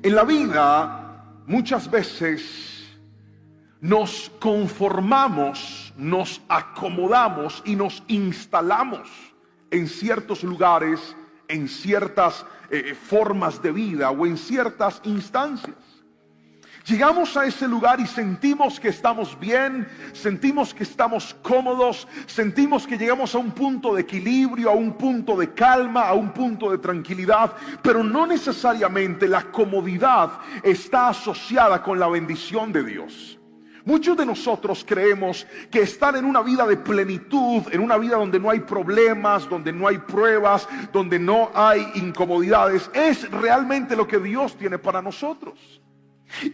En la vida, muchas veces nos conformamos, nos acomodamos y nos instalamos en ciertos lugares, en ciertas formas de vida o en ciertas instancias. Llegamos a ese lugar y sentimos que estamos bien, sentimos que estamos cómodos, sentimos que llegamos a un punto de equilibrio, a un punto de calma, a un punto de tranquilidad, pero no necesariamente la comodidad está asociada con la bendición de Dios. Muchos de nosotros creemos que estar en una vida de plenitud, en una vida donde no hay problemas, donde no hay pruebas, donde no hay incomodidades, es realmente lo que Dios tiene para nosotros.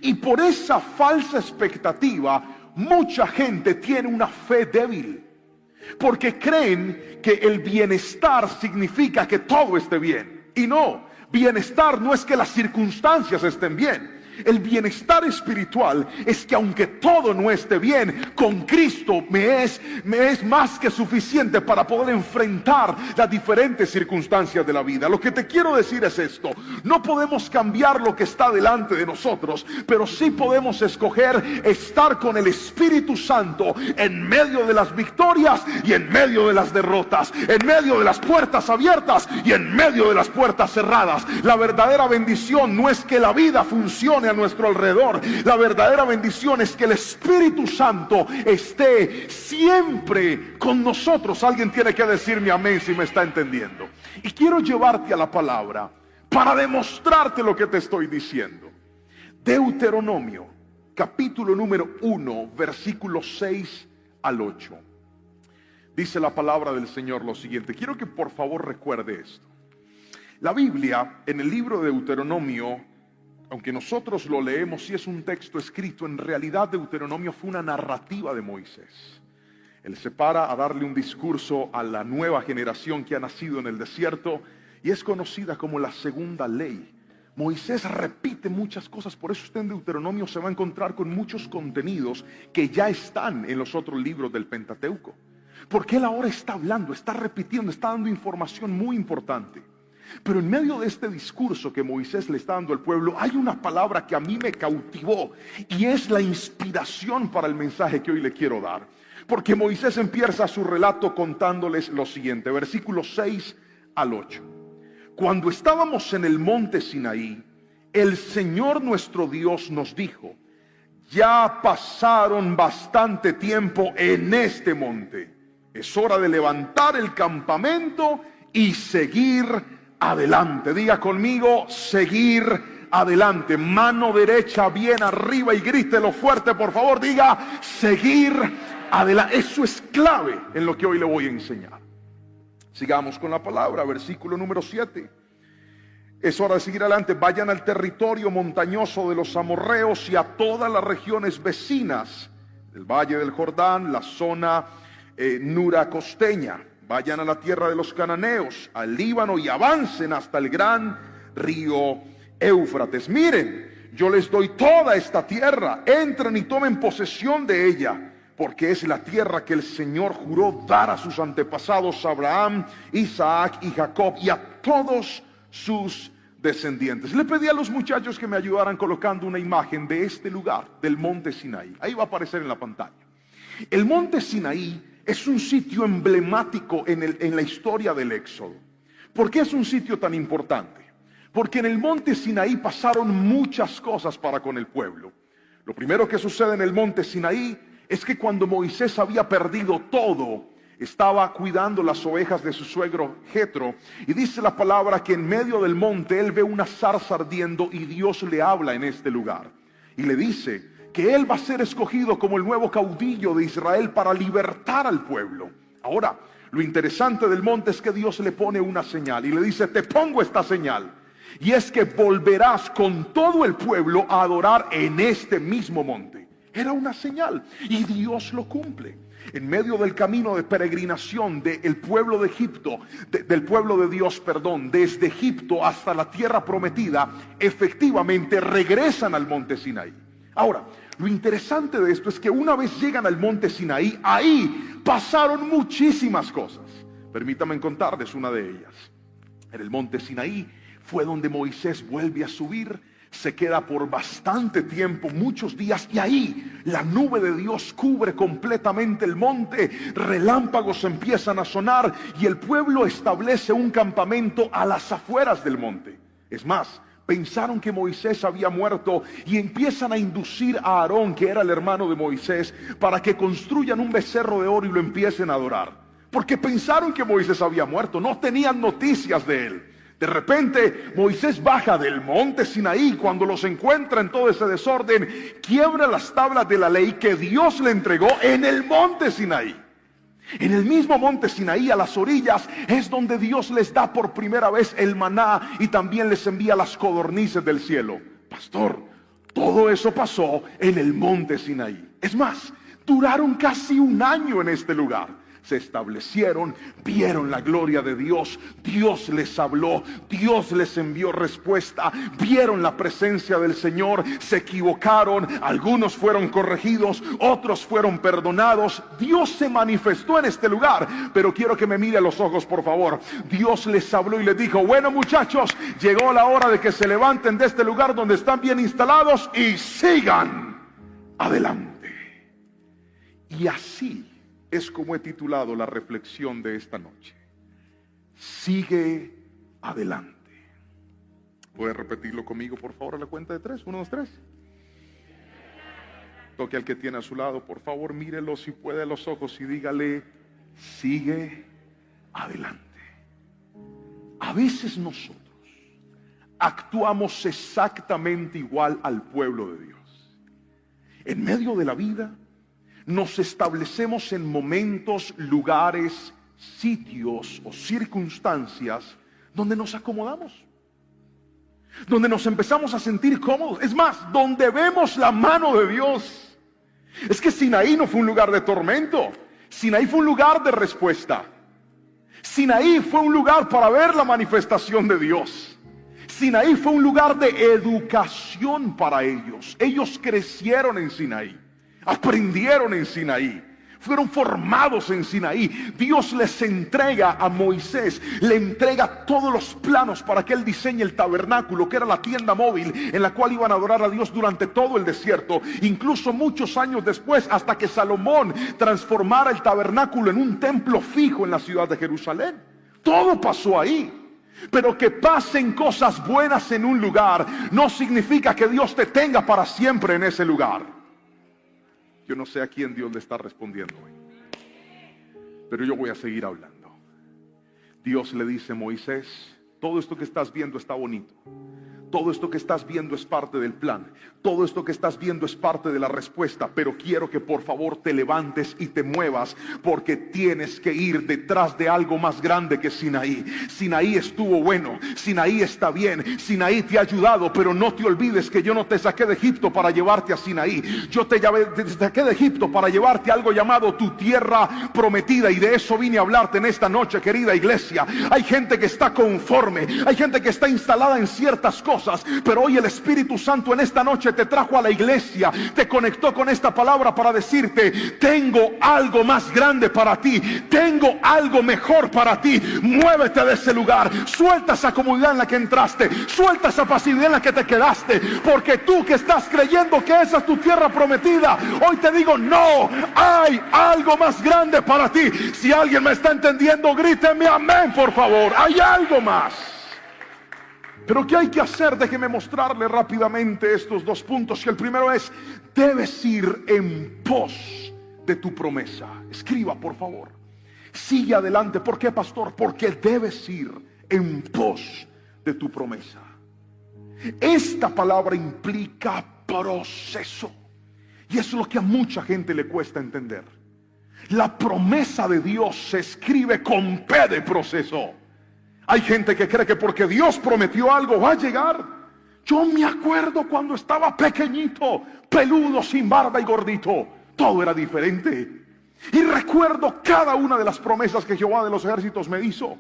Y por esa falsa expectativa, mucha gente tiene una fe débil, porque creen que el bienestar significa que todo esté bien. Y no, bienestar no es que las circunstancias estén bien. El bienestar espiritual es que aunque todo no esté bien, con Cristo me es más que suficiente para poder enfrentar las diferentes circunstancias de la vida. Lo que te quiero decir es esto: no podemos cambiar lo que está delante de nosotros, pero sí podemos escoger estar con el Espíritu Santo en medio de las victorias y en medio de las derrotas, en medio de las puertas abiertas y en medio de las puertas cerradas. La verdadera bendición no es que la vida funcione a nuestro alrededor. La verdadera bendición es que el Espíritu Santo esté siempre con nosotros. Alguien tiene que decirme amén si me está entendiendo. Y quiero llevarte a la palabra para demostrarte lo que te estoy diciendo. Deuteronomio, capítulo número 1, versículos 6 al 8. Dice la palabra del Señor lo siguiente. Quiero que por favor recuerde esto. La Biblia, en el libro de Deuteronomio, aunque nosotros lo leemos y es un texto escrito, en realidad Deuteronomio fue una narrativa de Moisés. Él se para a darle un discurso a la nueva generación que ha nacido en el desierto y es conocida como la segunda ley. Moisés repite muchas cosas, por eso usted en Deuteronomio se va a encontrar con muchos contenidos que ya están en los otros libros del Pentateuco. Porque él ahora está hablando, está repitiendo, está dando información muy importante. Pero en medio de este discurso que Moisés le está dando al pueblo, hay una palabra que a mí me cautivó y es la inspiración para el mensaje que hoy le quiero dar. Porque Moisés empieza su relato contándoles lo siguiente, versículos 6 al 8. Cuando estábamos en el monte Sinaí, el Señor nuestro Dios nos dijo: ya pasaron bastante tiempo en este monte. Es hora de levantar el campamento y seguir adelante. Diga conmigo: seguir adelante. Mano derecha bien arriba y grítelo fuerte, por favor. Diga: seguir adelante. Eso es clave en lo que hoy le voy a enseñar. Sigamos con la palabra, versículo número 7. Es hora de seguir adelante. Vayan al territorio montañoso de los amorreos y a todas las regiones vecinas del valle del Jordán, la zona Nura costeña. Vayan a la tierra de los cananeos, al Líbano, y avancen hasta el gran río Éufrates. Miren, yo les doy toda esta tierra. Entren y tomen posesión de ella, porque es la tierra que el Señor juró dar a sus antepasados Abraham, Isaac y Jacob, y a todos sus descendientes. Le pedí a los muchachos que me ayudaran colocando una imagen de este lugar, del monte Sinaí. Ahí va a aparecer en la pantalla. El monte Sinaí es un sitio emblemático en la historia del Éxodo. ¿Por qué es un sitio tan importante? Porque en el monte Sinaí pasaron muchas cosas para con el pueblo. Lo primero que sucede en el monte Sinaí es que cuando Moisés había perdido todo, estaba cuidando las ovejas de su suegro Jetro, y dice la palabra que en medio del monte él ve una zarza ardiendo y Dios le habla en este lugar y le dice que él va a ser escogido como el nuevo caudillo de Israel para libertar al pueblo. Ahora, lo interesante del monte es que Dios le pone una señal y le dice: te pongo esta señal, y es que volverás con todo el pueblo a adorar en este mismo monte. Era una señal y Dios lo cumple. En medio del camino de peregrinación del pueblo de Egipto, del pueblo de Dios, perdón, desde Egipto hasta la tierra prometida, efectivamente regresan al monte Sinaí. Ahora, lo interesante de esto es que una vez llegan al monte Sinaí, ahí pasaron muchísimas cosas. Permítanme contarles una de ellas. En el monte Sinaí fue donde Moisés vuelve a subir, Se queda por bastante tiempo, muchos días, y ahí la nube de Dios cubre completamente el monte, relámpagos empiezan a sonar y el pueblo establece un campamento a las afueras del monte. Es más, pensaron que Moisés había muerto y empiezan a inducir a Aarón, que era el hermano de Moisés, para que construyan un becerro de oro y lo empiecen a adorar. Porque pensaron que Moisés había muerto, no tenían noticias de él. De repente Moisés baja del monte Sinaí. Cuando los encuentra en todo ese desorden, quiebra las tablas de la ley que Dios le entregó en el monte Sinaí. En el mismo monte Sinaí, a las orillas, es donde Dios les da por primera vez el maná y también les envía las codornices del cielo. Pastor, todo eso pasó en el monte Sinaí. Es más, duraron casi un año en este lugar. Se establecieron, vieron la gloria de Dios, Dios les habló, Dios les envió respuesta, vieron la presencia del Señor, se equivocaron, algunos fueron corregidos, otros fueron perdonados. Dios se manifestó en este lugar, pero quiero que me mire a los ojos, por favor. Dios les habló y les dijo: bueno, muchachos, llegó la hora de que se levanten de este lugar donde están bien instalados y sigan adelante. Y así es como he titulado la reflexión de esta noche: sigue adelante. ¿Puede repetirlo conmigo, por favor, a la cuenta de 3? 1, 2, 3. Toque al que tiene a su lado, por favor, mírelo si puede a los ojos y dígale: sigue adelante. A veces nosotros actuamos exactamente igual al pueblo de Dios. En medio de la vida nos establecemos en momentos, lugares, sitios o circunstancias donde nos acomodamos, donde nos empezamos a sentir cómodos. Es más, donde vemos la mano de Dios. Es que Sinaí no fue un lugar de tormento, Sinaí fue un lugar de respuesta. Sinaí fue un lugar para ver la manifestación de Dios. Sinaí fue un lugar de educación para ellos. Ellos crecieron en Sinaí, aprendieron en Sinaí, fueron formados en Sinaí. Dios les entrega a Moisés, le entrega todos los planos para que él diseñe el tabernáculo, que era la tienda móvil en la cual iban a adorar a Dios durante todo el desierto, incluso muchos años después, hasta que Salomón transformara el tabernáculo en un templo fijo en la ciudad de Jerusalén. Todo pasó ahí. Pero que pasen cosas buenas en un lugar no significa que Dios te tenga para siempre en ese lugar. Yo no sé a quién Dios le está respondiendo hoy, pero yo voy a seguir hablando. Dios le dice a Moisés: todo esto que estás viendo está bonito, todo esto que estás viendo es parte del plan, todo esto que estás viendo es parte de la respuesta, pero quiero que por favor te levantes y te muevas, porque tienes que ir detrás de algo más grande que Sinaí. Sinaí estuvo bueno, Sinaí está bien, Sinaí te ha ayudado, pero no te olvides que yo no te saqué de Egipto para llevarte a Sinaí. Yo te saqué de Egipto para llevarte a algo llamado tu tierra prometida, y de eso vine a hablarte en esta noche, querida iglesia. Hay gente que está conforme, hay gente que está instalada en ciertas cosas, pero hoy el Espíritu Santo en esta noche te trajo a la iglesia, te conectó con esta palabra para decirte: tengo algo más grande para ti, tengo algo mejor para ti. Muévete de ese lugar, suelta esa comodidad en la que entraste, suelta esa pasividad en la que te quedaste, porque tú que estás creyendo que esa es tu tierra prometida, hoy te digo: no, hay algo más grande para ti. Si alguien me está entendiendo, gríteme amén, por favor. Hay algo más. Pero ¿qué hay que hacer? Déjeme mostrarle rápidamente estos dos puntos. Y el primero es: debes ir en pos de tu promesa. Escriba, por favor. Sigue adelante. ¿Por qué, pastor? Porque debes ir en pos de tu promesa. Esta palabra implica proceso, y eso es lo que a mucha gente le cuesta entender. La promesa de Dios se escribe con P de proceso. Hay gente que cree que porque Dios prometió algo va a llegar. Yo me acuerdo cuando estaba pequeñito, peludo, sin barba y gordito, todo era diferente. Y recuerdo cada una de las promesas que Jehová de los ejércitos me hizo.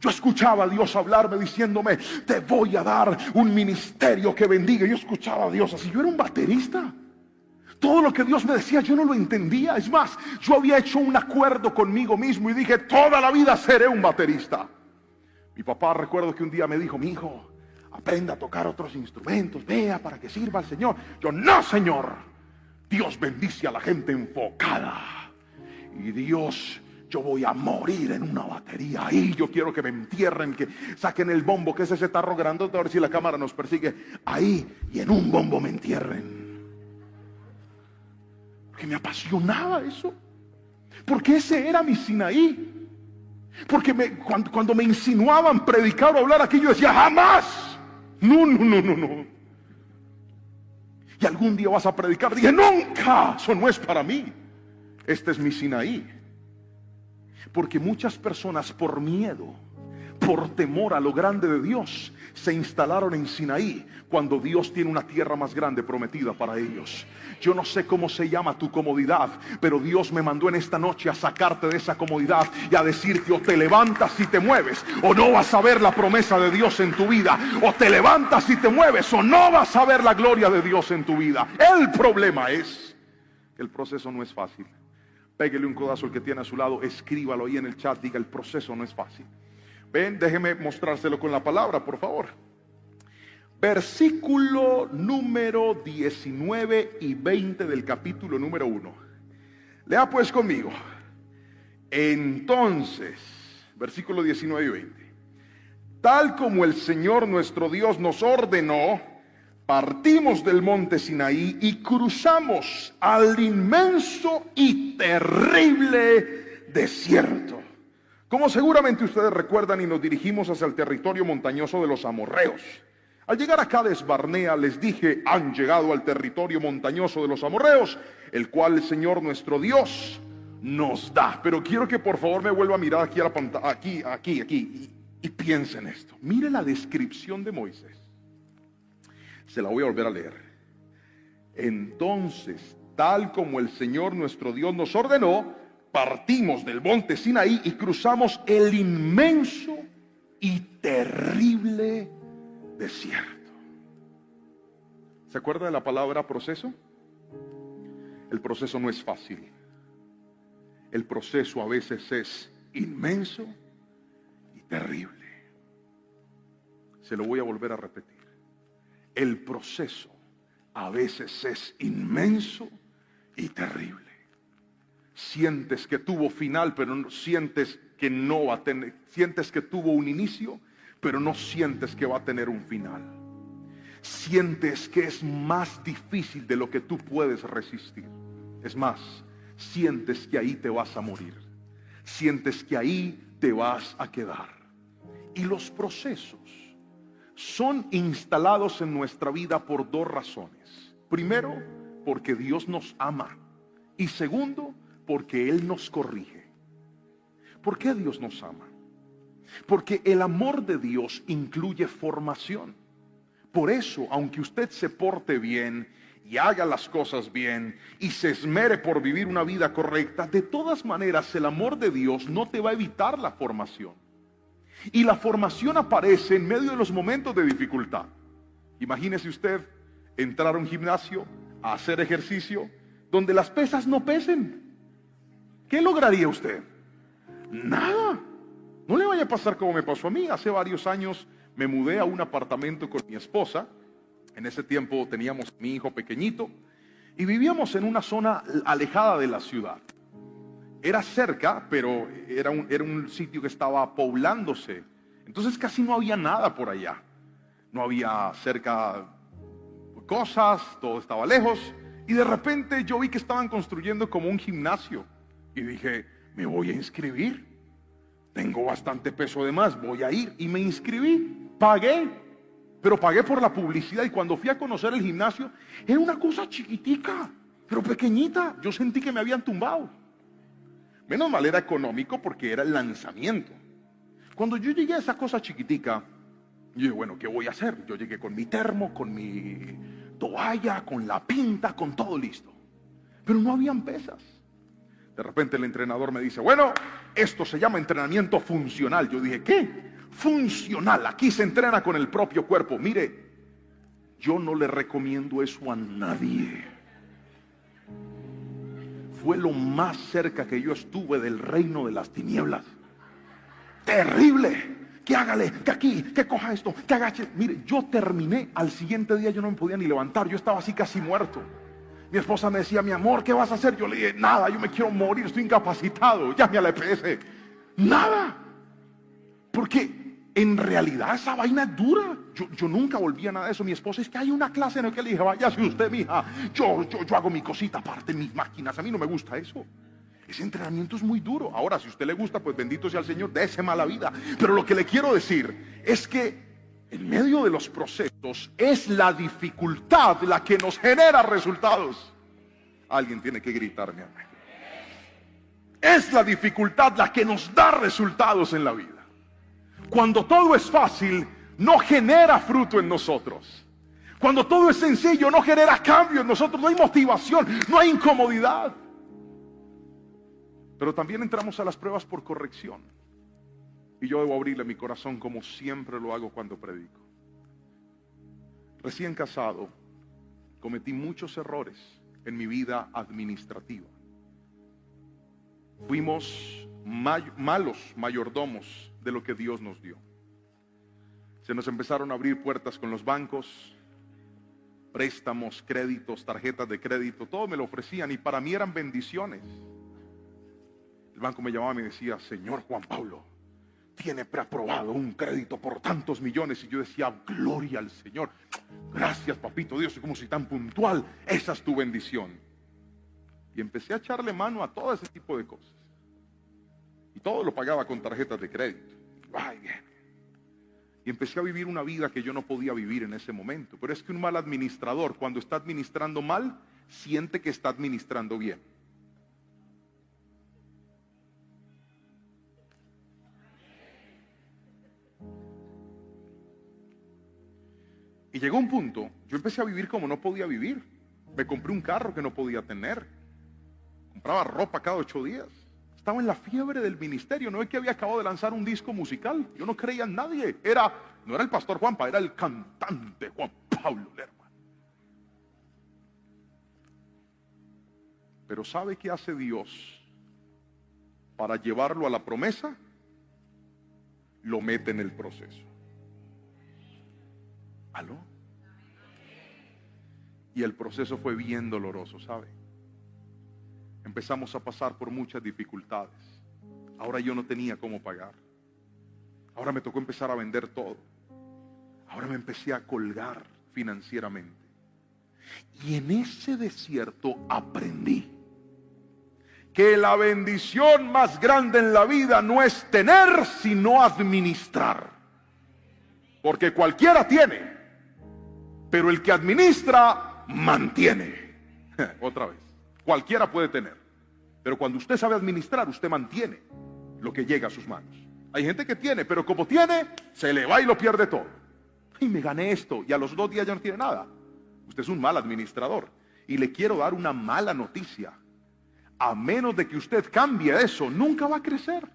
Yo escuchaba a Dios hablarme diciéndome: te voy a dar un ministerio que bendiga. Yo escuchaba a Dios así. Yo era un baterista. Todo lo que Dios me decía yo no lo entendía. Es más, yo había hecho un acuerdo conmigo mismo y dije: toda la vida seré un baterista. Mi papá, recuerdo que un día me dijo: mi hijo, aprenda a tocar otros instrumentos, vea para que sirva al Señor. Yo, no, Señor, Dios bendice a la gente enfocada. Y Dios, yo voy a morir en una batería ahí. Yo quiero que me entierren, que saquen el bombo, que es ese tarro grandote, a ver si la cámara nos persigue. Ahí, y en un bombo me entierren. Porque me apasionaba eso. Porque ese era mi Sinaí. Porque cuando me insinuaban predicar o hablar aquí, yo decía, jamás. No. Y algún día vas a predicar. Dije, nunca. Eso no es para mí. Este es mi Sinaí. Porque muchas personas, por miedo, por temor a lo grande de Dios, se instalaron en Sinaí, cuando Dios tiene una tierra más grande prometida para ellos. Yo no sé cómo se llama tu comodidad, pero Dios me mandó en esta noche a sacarte de esa comodidad y a decirte: o te levantas y te mueves, o no vas a ver la promesa de Dios en tu vida. O te levantas y te mueves, o no vas a ver la gloria de Dios en tu vida. El problema es que el proceso no es fácil. Péguele un codazo al que tiene a su lado, escríbalo ahí en el chat, diga: el proceso no es fácil. Ven, déjeme mostrárselo con la palabra, por favor. Versículo número 19 y 20 del capítulo número 1. Lea pues conmigo. Entonces, versículo 19 y 20. Tal como el Señor nuestro Dios nos ordenó, partimos del monte Sinaí y cruzamos al inmenso y terrible desierto. Como seguramente ustedes recuerdan, y nos dirigimos hacia el territorio montañoso de los amorreos. Al llegar a Cades Barnea les dije: han llegado al territorio montañoso de los amorreos, el cual el Señor nuestro Dios nos da. Pero quiero que por favor me vuelva a mirar aquí a la pantalla, aquí, y piensen en esto. Mire la descripción de Moisés. Se la voy a volver a leer. Entonces, tal como el Señor nuestro Dios nos ordenó, partimos del monte Sinaí y cruzamos el inmenso y terrible desierto. ¿Se acuerda de la palabra proceso? El proceso no es fácil. El proceso a veces es inmenso y terrible. Se lo voy a volver a repetir. El proceso a veces es inmenso y terrible. Sientes que tuvo final, pero no sientes que no va a tener. Sientes que tuvo un inicio, pero no sientes que va a tener un final. Sientes que es más difícil de lo que tú puedes resistir. Es más, sientes que ahí te vas a morir. Sientes que ahí te vas a quedar. Y los procesos son instalados en nuestra vida por dos razones. Primero, porque Dios nos ama. Y segundo, porque Él nos corrige. ¿Por qué Dios nos ama? Porque el amor de Dios incluye formación. Por eso, aunque usted se porte bien y haga las cosas bien y se esmere por vivir una vida correcta, de todas maneras el amor de Dios no te va a evitar la formación. Y la formación aparece en medio de los momentos de dificultad. Imagínese usted entrar a un gimnasio a hacer ejercicio donde las pesas no pesen. ¿Qué lograría usted? Nada. No le vaya a pasar como me pasó a mí. Hace varios años me mudé a un apartamento con mi esposa. En ese tiempo teníamos a mi hijo pequeñito y vivíamos en una zona alejada de la ciudad. Era cerca, pero era un sitio que estaba poblándose. Entonces casi no había nada por allá. No había cerca cosas, todo estaba lejos. Y de repente yo vi que estaban construyendo como un gimnasio. Y dije, me voy a inscribir. Tengo bastante peso de más, voy a ir. Y me inscribí, pagué. Pero pagué por la publicidad. Y cuando fui a conocer el gimnasio, era una cosa chiquitica, pero pequeñita. Yo sentí que me habían tumbado. Menos mal era económico porque era el lanzamiento. Cuando yo llegué a esa cosa chiquitica, yo dije, bueno, ¿qué voy a hacer? Yo llegué con mi termo, con mi toalla, con la pinta, con todo listo. Pero no habían pesas. De repente el entrenador me dice, bueno, esto se llama entrenamiento funcional. Yo dije, ¿qué? Funcional. Aquí se entrena con el propio cuerpo. Mire, yo no le recomiendo eso a nadie. Fue lo más cerca que yo estuve del reino de las tinieblas. Terrible, que hágale, que aquí, que coja esto, que agache. Mire, yo terminé, al siguiente día yo no me podía ni levantar, yo estaba así casi muerto. Mi esposa me decía, mi amor, ¿qué vas a hacer? Yo le dije, nada, yo me quiero morir, estoy incapacitado, llame a la EPS. Nada. Porque en realidad esa vaina es dura. Yo nunca volví a nada de eso. Mi esposa, es que hay una clase en la que le dije, váyase usted, mija. Yo hago mi cosita aparte, mis máquinas. A mí no me gusta eso. Ese entrenamiento es muy duro. Ahora, si a usted le gusta, pues bendito sea el Señor, dése mala vida. Pero lo que le quiero decir es que en medio de los procesos es la dificultad la que nos genera resultados. Alguien tiene que gritarme, amén. Es la dificultad la que nos da resultados en la vida. Cuando todo es fácil, no genera fruto en nosotros. Cuando todo es sencillo, no genera cambio en nosotros. No hay motivación, no hay incomodidad. Pero también entramos a las pruebas por corrección. Y yo debo abrirle mi corazón como siempre lo hago cuando predico. Recién casado, cometí muchos errores en mi vida administrativa. Fuimos malos mayordomos de lo que Dios nos dio. Se nos empezaron a abrir puertas con los bancos, préstamos, créditos, tarjetas de crédito, todo me lo ofrecían y para mí eran bendiciones. El banco me llamaba y me decía, señor Juan Pablo, tiene preaprobado un crédito por tantos millones. Y yo decía, gloria al Señor. Gracias, papito Dios, como si tan puntual. Esa es tu bendición. Y empecé a echarle mano a todo ese tipo de cosas. Y todo lo pagaba con tarjetas de crédito. Ay, bien. Y empecé a vivir una vida que yo no podía vivir en ese momento. Pero es que un mal administrador, cuando está administrando mal, siente que está administrando bien. Y llegó un punto, yo empecé a vivir como no podía vivir. Me compré un carro que no podía tener. Compraba ropa cada 8 días. Estaba en la fiebre del ministerio. No es que había acabado de lanzar un disco musical. Yo no creía en nadie. No era el pastor Juanpa, era el cantante Juan Pablo Lerman. Pero ¿sabe qué hace Dios para llevarlo a la promesa? Lo mete en el proceso. ¿Aló? Y el proceso fue bien doloroso, ¿sabe? Empezamos a pasar por muchas dificultades. Ahora yo no tenía cómo pagar. Ahora me tocó empezar a vender todo. Ahora me empecé a colgar financieramente. Y en ese desierto aprendí que la bendición más grande en la vida no es tener, sino administrar. Porque cualquiera tiene, pero el que administra, mantiene. Otra vez, cualquiera puede tener, pero cuando usted sabe administrar, usted mantiene lo que llega a sus manos. Hay gente que tiene, pero como tiene, se le va y lo pierde todo. Y me gané esto, y a los 2 días ya no tiene nada. Usted es un mal administrador. Y le quiero dar una mala noticia. A menos de que usted cambie eso, nunca va a crecer.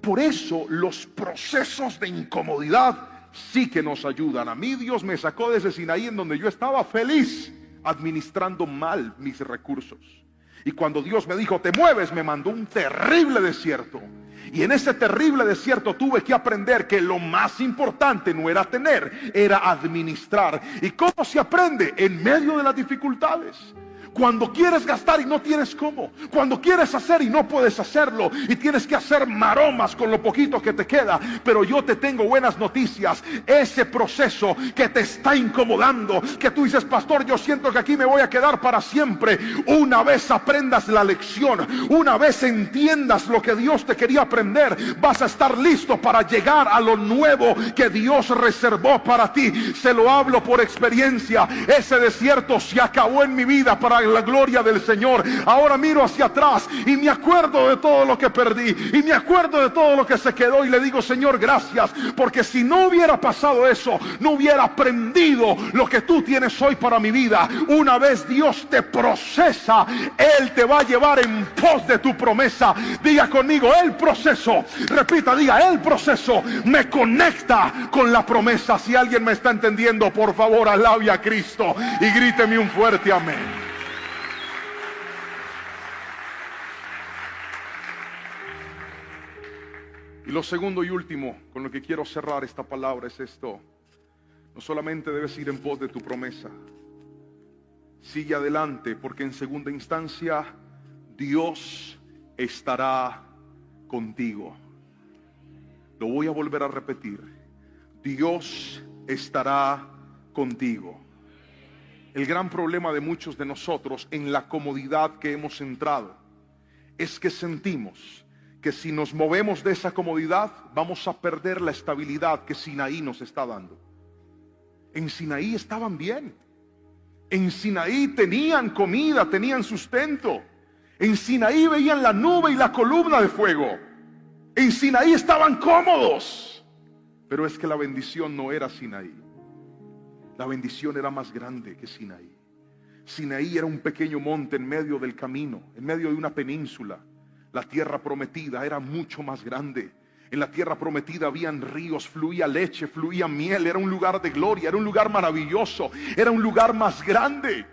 Por eso los procesos de incomodidad sí que nos ayudan. A mí Dios me sacó de ese Sinaí en donde yo estaba feliz administrando mal mis recursos. Y cuando Dios me dijo, te mueves, me mandó un terrible desierto. Y en ese terrible desierto tuve que aprender que lo más importante no era tener, era administrar. ¿Y cómo se aprende? En medio de las dificultades. Cuando quieres gastar y no tienes cómo. Cuando quieres hacer y no puedes hacerlo. Y tienes que hacer maromas con lo poquito que te queda. Pero yo te tengo buenas noticias. Ese proceso que te está incomodando, que tú dices, pastor, yo siento que aquí me voy a quedar para siempre. Una vez aprendas la lección, una vez entiendas lo que Dios te quería aprender, vas a estar listo para llegar a lo nuevo que Dios reservó para ti. Se lo hablo por experiencia. Ese desierto se acabó en mi vida para la gloria del Señor. Ahora miro hacia atrás y me acuerdo de todo lo que perdí y me acuerdo de todo lo que se quedó y le digo, Señor, gracias, porque si no hubiera pasado eso, no hubiera aprendido lo que tú tienes hoy para mi vida. Una vez Dios te procesa, Él te va a llevar en pos de tu promesa. Diga conmigo, el proceso, repita, diga, el proceso me conecta con la promesa. Si alguien me está entendiendo, por favor, alabe a Cristo y gríteme un fuerte amén. Y lo segundo y último con lo que quiero cerrar esta palabra es esto. No solamente debes ir en pos de tu promesa, sigue adelante, porque en segunda instancia Dios estará contigo. Lo voy a volver a repetir. Dios estará contigo. El gran problema de muchos de nosotros en la comodidad que hemos entrado es que sentimos que si nos movemos de esa comodidad vamos a perder la estabilidad que Sinaí nos está dando. En Sinaí estaban bien. En Sinaí tenían comida, tenían sustento. En Sinaí veían la nube y la columna de fuego. En Sinaí estaban cómodos. Pero es que la bendición no era Sinaí. La bendición era más grande que Sinaí. Sinaí era un pequeño monte en medio del camino, en medio de una península. La tierra prometida era mucho más grande. En la tierra prometida habían ríos, fluía leche, fluía miel. Era un lugar de gloria, era un lugar maravilloso, era un lugar más grande.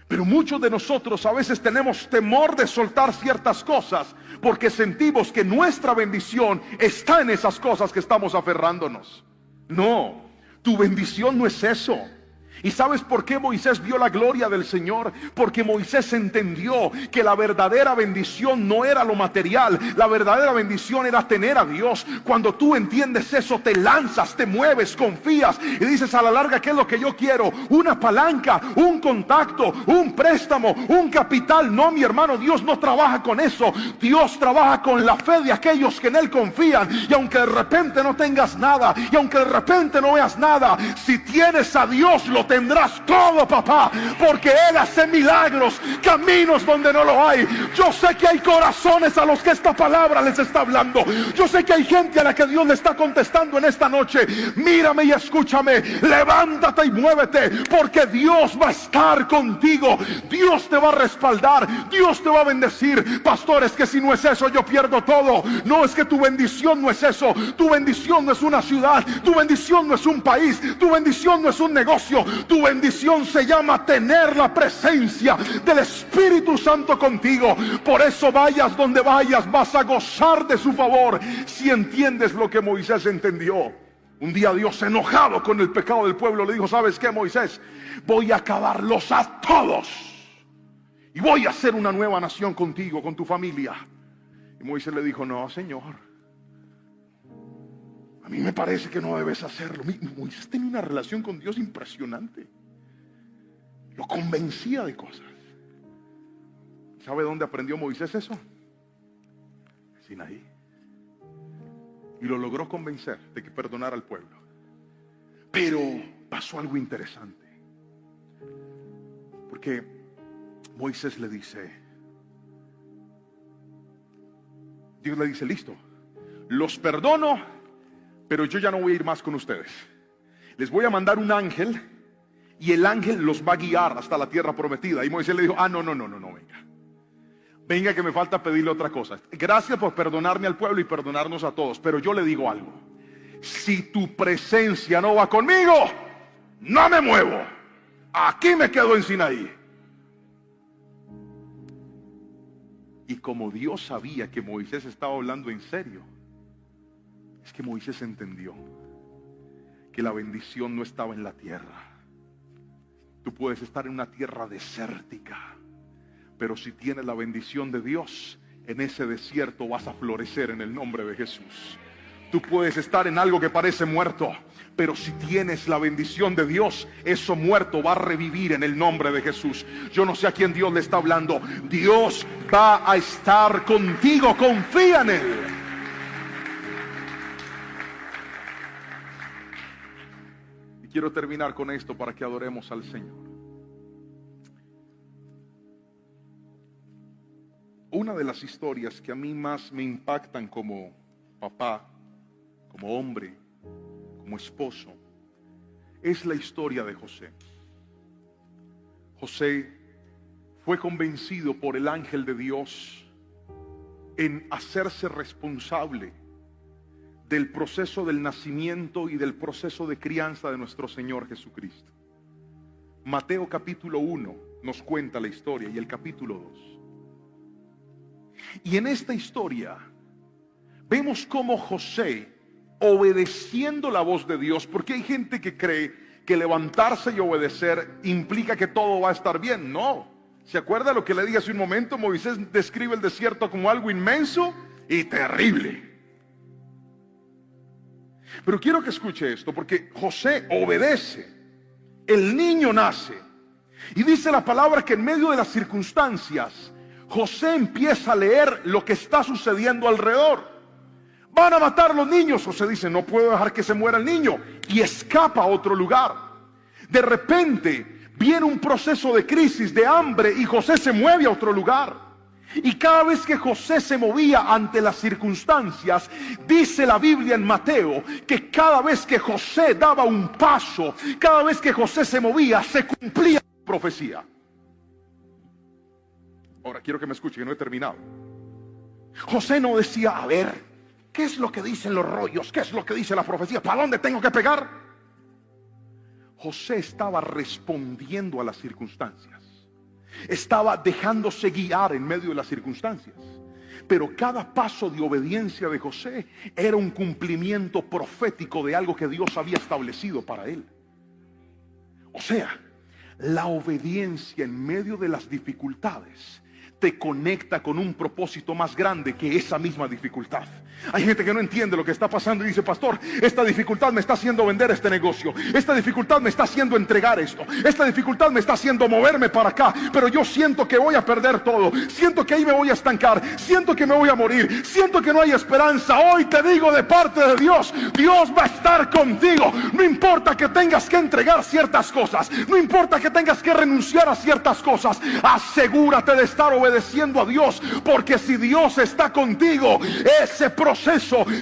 Pero muchos de nosotros a veces tenemos temor de soltar ciertas cosas porque sentimos que nuestra bendición está en esas cosas que estamos aferrándonos. No, tu bendición no es eso. ¿Y sabes por qué Moisés vio la gloria del Señor? Porque Moisés entendió que la verdadera bendición no era lo material. La verdadera bendición era tener a Dios. Cuando tú entiendes eso, te lanzas, te mueves, confías y dices a la larga, ¿qué es lo que yo quiero? Una palanca, un contacto, un préstamo, un capital. No, mi hermano, Dios no trabaja con eso. Dios trabaja con la fe de aquellos que en Él confían. Y aunque de repente no tengas nada, y aunque de repente no veas nada, si tienes a Dios, lo tendrás todo, papá, porque Él hace milagros, caminos donde no lo hay. Yo sé que hay corazones a los que esta palabra les está hablando. Yo sé que hay gente a la que Dios le está contestando en esta noche. Mírame y escúchame, levántate y muévete, porque Dios va a estar contigo. Dios te va a respaldar, Dios te va a bendecir. Pastor, es que si no es eso yo pierdo todo. No, es que tu bendición no es eso. Tu bendición no es una ciudad, tu bendición no es un país, tu bendición no es un negocio. Tu bendición se llama tener la presencia del Espíritu Santo contigo. Por eso vayas donde vayas, vas a gozar de su favor. Si entiendes lo que Moisés entendió. Un día Dios, enojado con el pecado del pueblo, le dijo, ¿sabes qué, Moisés? Voy a acabarlos a todos. Y voy a hacer una nueva nación contigo, con tu familia. Y Moisés le dijo, no, Señor. A mí me parece que no debes hacerlo. Moisés tenía una relación con Dios impresionante. Lo convencía de cosas. ¿Sabe dónde aprendió Moisés eso? Sinaí. Y lo logró convencer de que perdonara al pueblo. Pero pasó algo interesante. Porque Moisés le dice, Dios le dice, listo, los perdono, pero yo ya no voy a ir más con ustedes. Les voy a mandar un ángel y el ángel los va a guiar hasta la tierra prometida. Y Moisés le dijo, no, venga. Venga, que me falta pedirle otra cosa. Gracias por perdonarme al pueblo y perdonarnos a todos, pero yo le digo algo. Si tu presencia no va conmigo, no me muevo. Aquí me quedo en Sinaí. Y como Dios sabía que Moisés estaba hablando en serio, es que Moisés entendió que la bendición no estaba en la tierra. Tú puedes estar en una tierra desértica, pero si tienes la bendición de Dios, en ese desierto vas a florecer en el nombre de Jesús. Tú puedes estar en algo que parece muerto, pero si tienes la bendición de Dios, eso muerto va a revivir en el nombre de Jesús. Yo no sé a quién Dios le está hablando. Dios va a estar contigo, confía en Él. Y quiero terminar con esto para que adoremos al Señor. Una de las historias que a mí más me impactan como papá, como hombre, como esposo, es la historia de José. José fue convencido por el ángel de Dios en hacerse responsable del proceso del nacimiento y del proceso de crianza de nuestro Señor Jesucristo. Mateo capítulo 1 nos cuenta la historia y el capítulo 2. Y en esta historia vemos cómo José, obedeciendo la voz de Dios, porque hay gente que cree que levantarse y obedecer implica que todo va a estar bien. No. ¿Se acuerda lo que le dije hace un momento? Moisés describe el desierto como algo inmenso y terrible. Pero quiero que escuche esto, porque José obedece. El niño nace. Y dice la palabra que en medio de las circunstancias, José empieza a leer lo que está sucediendo alrededor. Van a matar a los niños. José dice, no puedo dejar que se muera el niño. Y escapa a otro lugar. De repente viene un proceso de crisis, de hambre, y José se mueve a otro lugar. Y cada vez que José se movía ante las circunstancias, dice la Biblia en Mateo, que cada vez que José daba un paso, cada vez que José se movía, se cumplía la profecía. Ahora quiero que me escuche, que no he terminado. José no decía, a ver, ¿qué es lo que dicen los rollos? ¿Qué es lo que dice la profecía? ¿Para dónde tengo que pegar? José estaba respondiendo a las circunstancias. Estaba dejándose guiar en medio de las circunstancias. Pero cada paso de obediencia de José era un cumplimiento profético de algo que Dios había establecido para él. O sea, la obediencia en medio de las dificultades te conecta con un propósito más grande que esa misma dificultad. Hay gente que no entiende lo que está pasando y dice, pastor, esta dificultad me está haciendo vender este negocio, esta dificultad me está haciendo entregar esto, esta dificultad me está haciendo moverme para acá, pero yo siento que voy a perder todo, siento que ahí me voy a estancar, siento que me voy a morir, siento que no hay esperanza. Hoy te digo de parte de Dios, Dios va a estar contigo. No importa que tengas que entregar ciertas cosas, no importa que tengas que renunciar a ciertas cosas, asegúrate de estar obedeciendo a Dios, porque si Dios está contigo, ese proceso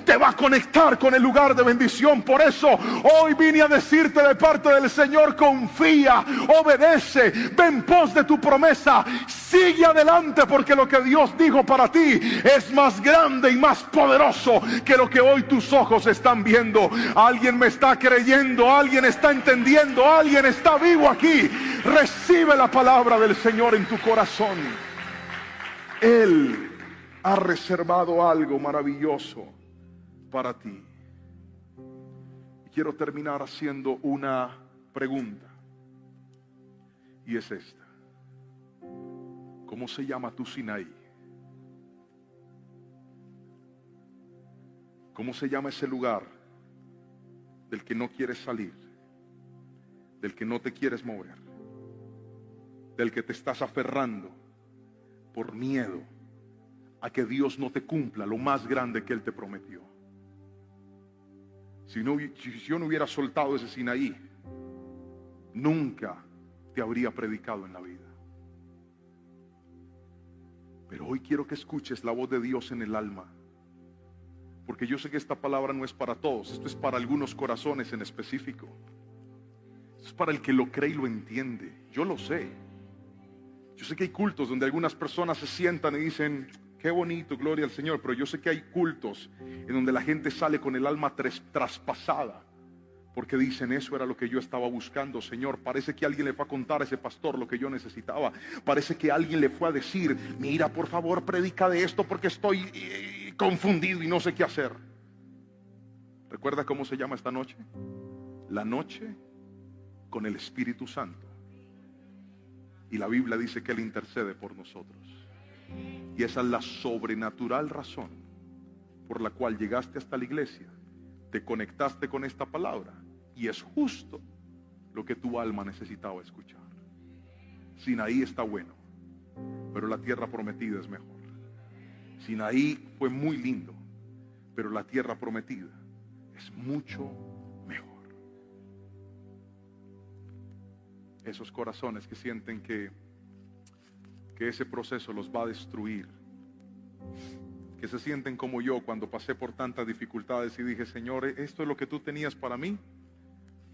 te va a conectar con el lugar de bendición. Por eso hoy vine a decirte de parte del Señor, confía, obedece, ve en pos de tu promesa, sigue adelante, porque lo que Dios dijo para ti es más grande y más poderoso que lo que hoy tus ojos están viendo. Alguien me está creyendo, alguien está entendiendo, alguien está vivo aquí. Recibe la palabra del Señor en tu corazón. Él ha reservado algo maravilloso para ti. Y quiero terminar haciendo una pregunta, y es esta: ¿cómo se llama tu Sinaí? ¿Cómo se llama ese lugar del que no quieres salir, del que no te quieres mover, del que te estás aferrando por miedo a que Dios no te cumpla lo más grande que Él te prometió? Si yo no hubiera soltado ese Sinaí, nunca te habría predicado en la vida. Pero hoy quiero que escuches la voz de Dios en el alma, porque yo sé que esta palabra no es para todos. Esto es para algunos corazones en específico. Esto es para el que lo cree y lo entiende. Yo lo sé. Yo sé que hay cultos donde algunas personas se sientan y dicen, qué bonito, gloria al Señor. Pero yo sé que hay cultos en donde la gente sale con el alma traspasada, porque dicen, eso era lo que yo estaba buscando, Señor. Parece que alguien le fue a contar a ese pastor lo que yo necesitaba. Parece que alguien le fue a decir, mira, por favor, predica de esto porque estoy confundido y no sé qué hacer. ¿Recuerda cómo se llama esta noche? La noche con el Espíritu Santo. Y la Biblia dice que Él intercede por nosotros. Y esa es la sobrenatural razón por la cual llegaste hasta la iglesia, te conectaste con esta palabra, y es justo lo que tu alma necesitaba escuchar. Sinaí está bueno, pero la tierra prometida es mejor. Sinaí fue muy lindo, pero la tierra prometida es mucho mejor. Esos corazones que sienten que ese proceso los va a destruir, que se sienten como yo cuando pasé por tantas dificultades y dije, Señor, esto es lo que tú tenías para mí.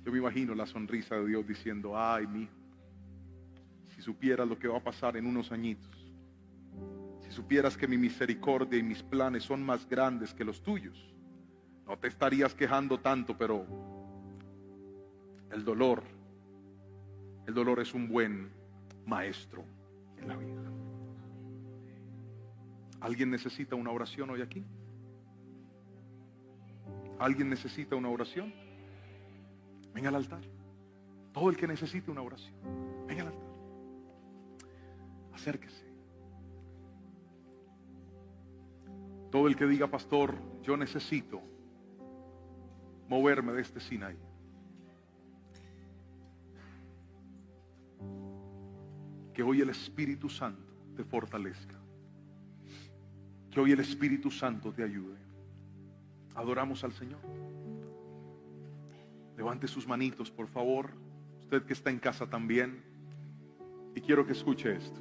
Yo me imagino la sonrisa de Dios diciendo, ay, mi hijo, si supieras lo que va a pasar en unos añitos, si supieras que mi misericordia y mis planes son más grandes que los tuyos, no te estarías quejando tanto. Pero el dolor es un buen maestro en la vida. ¿Alguien necesita una oración hoy aquí? ¿Alguien necesita una oración? Venga al altar. Todo el que necesite una oración, venga al altar. Acérquese. Todo el que diga, pastor, yo necesito moverme de este Sinaí. Que hoy el Espíritu Santo te fortalezca. Que hoy el Espíritu Santo te ayude. Adoramos al Señor. Levante sus manitos, por favor. Usted que está en casa también. Y quiero que escuche esto.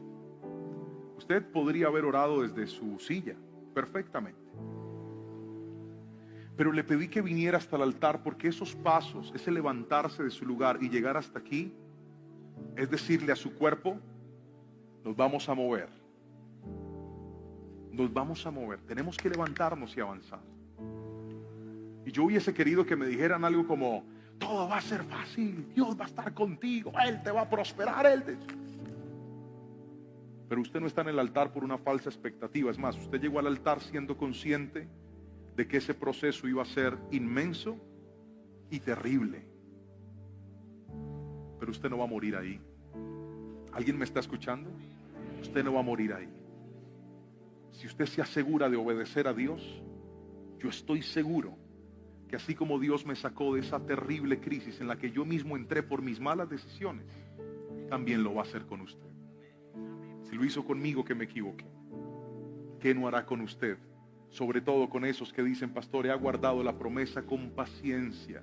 Usted podría haber orado desde su silla, perfectamente. Pero le pedí que viniera hasta el altar porque esos pasos, ese levantarse de su lugar y llegar hasta aquí, es decirle a su cuerpo, nos vamos a mover. Nos vamos a mover. Tenemos que levantarnos y avanzar. Y yo hubiese querido que me dijeran algo como, todo va a ser fácil, Dios va a estar contigo, Él te va a prosperar, Pero usted no está en el altar por una falsa expectativa. Es más, usted llegó al altar siendo consciente de que ese proceso iba a ser inmenso y terrible. Pero usted no va a morir ahí. ¿Alguien me está escuchando? Usted no va a morir ahí. Si usted se asegura de obedecer a Dios, yo estoy seguro que así como Dios me sacó de esa terrible crisis en la que yo mismo entré por mis malas decisiones, también lo va a hacer con usted. Si lo hizo conmigo, que me equivoqué, ¿qué no hará con usted? Sobre todo con esos que dicen, pastor, he aguardado la promesa con paciencia,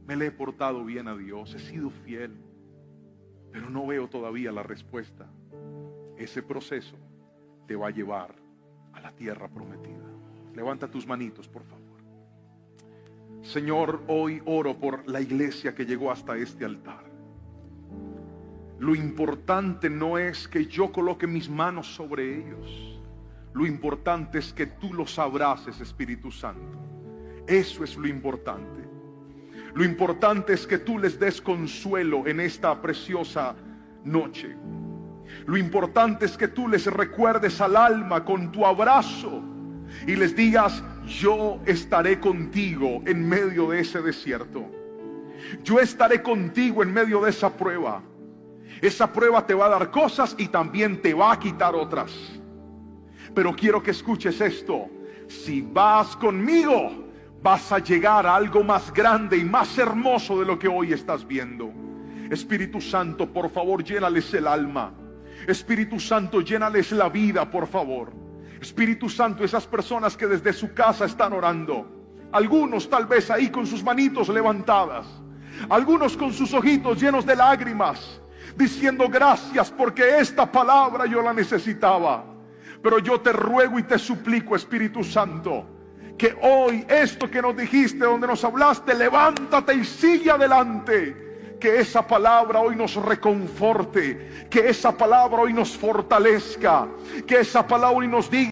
me le he portado bien a Dios, he sido fiel, pero no veo todavía la respuesta. Ese proceso te va a llevar a la tierra prometida. Levanta tus manitos, por favor. Señor, hoy oro por la iglesia que llegó hasta este altar. Lo importante no es que yo coloque mis manos sobre ellos. Lo importante es que tú los abraces, Espíritu Santo. Eso es lo importante. Lo importante es que tú les des consuelo en esta preciosa noche. Lo importante es que tú les recuerdes al alma con tu abrazo y les digas, yo estaré contigo en medio de ese desierto. Yo estaré contigo en medio de esa prueba. Esa prueba te va a dar cosas y también te va a quitar otras. Pero quiero que escuches esto. Si vas conmigo, vas a llegar a algo más grande y más hermoso de lo que hoy estás viendo. Espíritu Santo, por favor, llénales el alma. Espíritu Santo, llénales la vida, por favor. Espíritu Santo, esas personas que desde su casa están orando, algunos tal vez ahí con sus manitos levantadas, algunos con sus ojitos llenos de lágrimas, diciendo gracias porque esta palabra yo la necesitaba. Pero yo te ruego y te suplico, Espíritu Santo, que hoy esto que nos dijiste, donde nos hablaste, levántate y sigue adelante. Que esa palabra hoy nos reconforte, que esa palabra hoy nos fortalezca, que esa palabra hoy nos diga